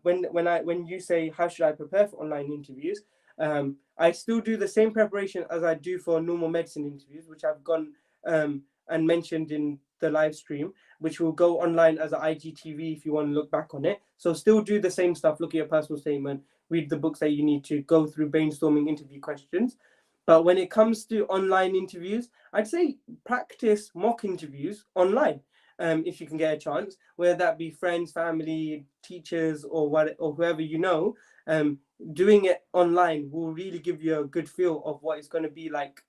[SPEAKER 1] When you say how should I prepare for online interviews, I still do the same preparation as I do for normal medicine interviews, which I've gone and mentioned in the live stream, which will go online as an IGTV if you want to look back on it. So still do the same stuff, look at your personal statement, read the books that you need to, go through brainstorming interview questions. But when it comes to online interviews, I'd say practice mock interviews online if you can get a chance, whether that be friends, family, teachers, or whoever you know. Doing it online will really give you a good feel of what it's going to be like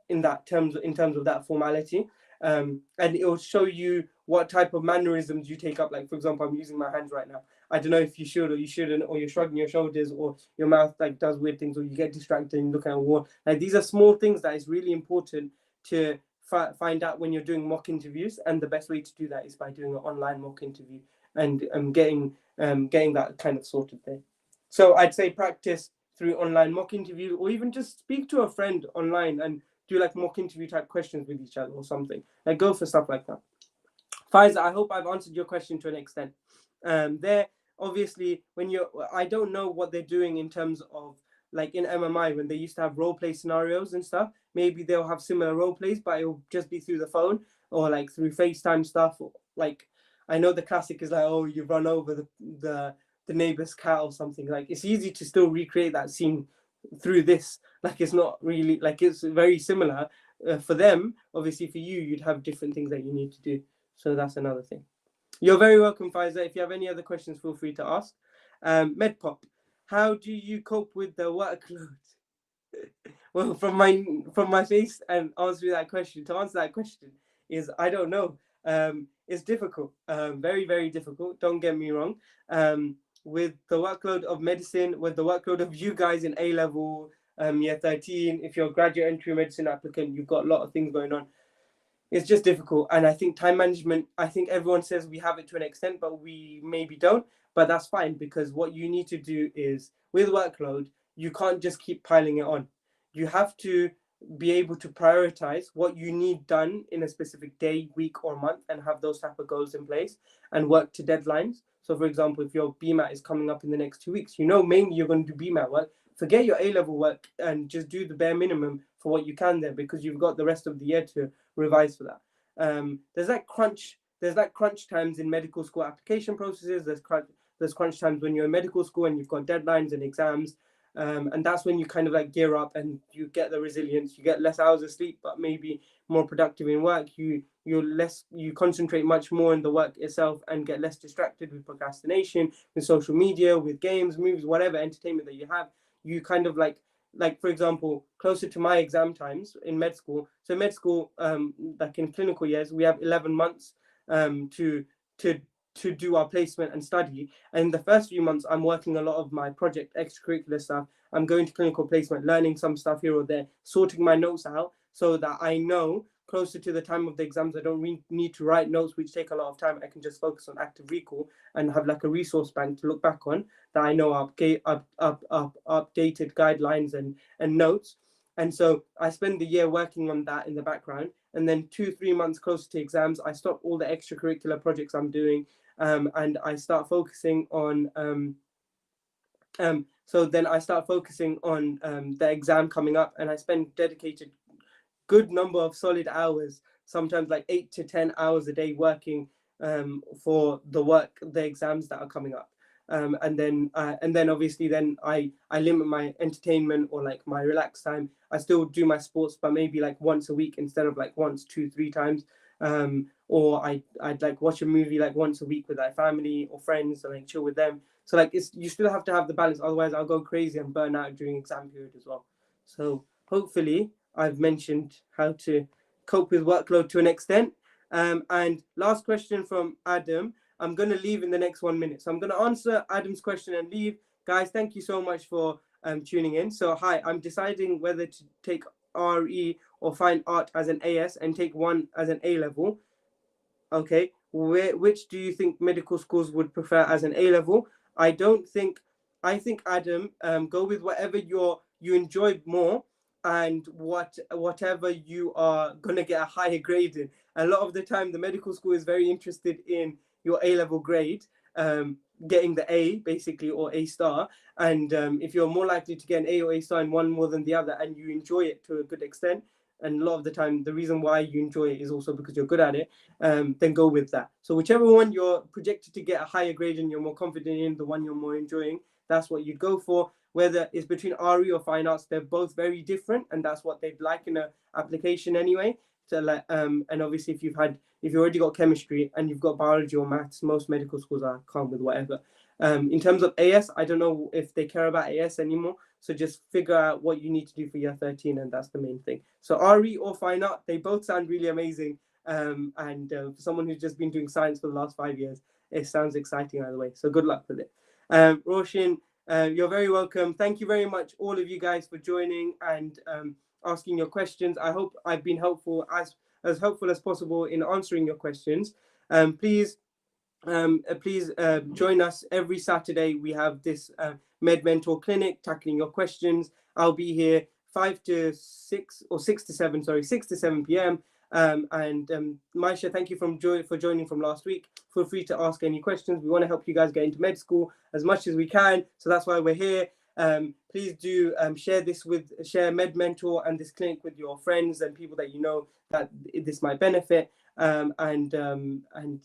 [SPEAKER 1] in terms of that formality. And it will show you what type of mannerisms you take up. Like, for example, I'm using my hands right now. I don't know if you should or you shouldn't, or you're shrugging your shoulders, or your mouth does weird things, or you get distracted and look at a wall. These are small things that is really important to find out when you're doing mock interviews. And the best way to do that is by doing an online mock interview and getting that kind of sorted there. So I'd say practice through online mock interview, or even just speak to a friend online and do like mock interview type questions with each other or something. Like go for stuff like that. Faiza, I hope I've answered your question to an extent. There, obviously, I don't know what they're doing in terms of like in MMI when they used to have role play scenarios and stuff. Maybe they'll have similar role plays, but it'll just be through the phone or like through FaceTime stuff. Or, like I know the classic is like, oh, you run over the neighbor's cat or something. Like it's easy to still recreate that scene through this. Like it's not really like it's very similar for them. Obviously, for you, you'd have different things that you need to do. So that's another thing. You're very welcome, Faiza. If you have any other questions, feel free to ask. Medpop, how do you cope with the workload? Well, from my face and answer that question, to answer that question is I don't know. It's difficult, very, very difficult. Don't get me wrong. With the workload of medicine, with the workload of you guys in A level, year 13, if you're a graduate entry medicine applicant, you've got a lot of things going on. It's just difficult. And I think time management, I think everyone says we have it to an extent, but we maybe don't. But that's fine, because what you need to do is with workload, you can't just keep piling it on. You have to be able to prioritize what you need done in a specific day, week, or month, and have those type of goals in place and work to deadlines. So, for example, if your BMAT is coming up in the next 2 weeks, you know mainly you're going to do BMAT work. Forget your A-level work and just do the bare minimum for what you can there, because you've got the rest of the year to revise for that. There's like crunch times in medical school application processes. There's crunch times when you're in medical school and you've got deadlines and exams. And that's when you kind of like gear up and you get the resilience. You get less hours of sleep, but maybe more productive in work. You concentrate much more in the work itself and get less distracted with procrastination, with social media, with games, movies, whatever entertainment that you have. You kind of like for example, closer to my exam times in med school. So med school, like in clinical years, we have 11 months to do our placement and study. And in the first few months, I'm working a lot of my project extracurricular stuff. I'm going to clinical placement, learning some stuff here or there, sorting my notes out so that I know closer to the time of the exams, I don't need to write notes, which take a lot of time. I can just focus on active recall and have like a resource bank to look back on that I know updated guidelines and notes. And so I spend the year working on that in the background. And then 2-3 months closer to exams, I stop all the extracurricular projects I'm doing, and I start focusing on so then I start focusing on the exam coming up, and I spend dedicated good number of solid hours, sometimes like 8 to 10 hours a day working for the exams that are coming up. And then obviously then I limit my entertainment or like my relaxed time. I still do my sports, but maybe like once a week instead of like once, 2-3 times. Or I'd like watch a movie like once a week with like family or friends and like chill with them. So like you still have to have the balance, otherwise I'll go crazy and burn out during exam period as well. So hopefully I've mentioned how to cope with workload to an extent. And last question from Adam. I'm going to leave in the next 1 minute. So I'm going to answer Adam's question and leave. Guys, thank you so much for tuning in. So hi, I'm deciding whether to take RE or fine art as an AS and take one as an A level. Okay, which do you think medical schools would prefer as an A level? I think Adam, go with whatever you enjoy more, and whatever you are gonna get a higher grade in. A lot of the time, the medical school is very interested in your A level grade, getting the A basically or A star, and if you're more likely to get an A or A star in one more than the other, and you enjoy it to a good extent, and a lot of the time the reason why you enjoy it is also because you're good at it, then go with that. So whichever one you're projected to get a higher grade and you're more confident in, the one you're more enjoying, that's what you'd go for. Whether it's between RE or fine arts, they're both very different, and that's what they'd like in an application anyway. So like, and obviously if you've already got chemistry and you've got biology or maths, most medical schools are calm with whatever. In terms of AS, I don't know if they care about AS anymore. So just figure out what you need to do for year 13, and that's the main thing. So RE or fine art, they both sound really amazing. And for someone who's just been doing science for the last 5 years, it sounds exciting either way. So good luck with it. Roshan, you're very welcome. Thank you very much, all of you guys, for joining and asking your questions. I hope I've been helpful, as helpful as possible in answering your questions. Please join us every Saturday. We have this Medmentor Clinic, tackling your questions. I'll be here 5 to 6 or 6 to 7, sorry, 6 to 7 p.m. Maisha, thank you for joining from last week. Feel free to ask any questions. We want to help you guys get into med school as much as we can. So that's why we're here. Please do share Medmentor and this clinic with your friends and people that you know that this might benefit. And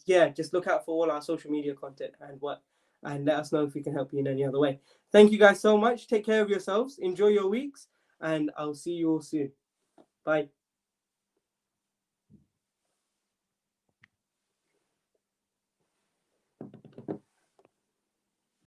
[SPEAKER 1] yeah, just look out for all our social media content and let us know if we can help you in any other way. Thank you guys so much. Take care of yourselves. Enjoy your weeks, and I'll see you all soon. Bye.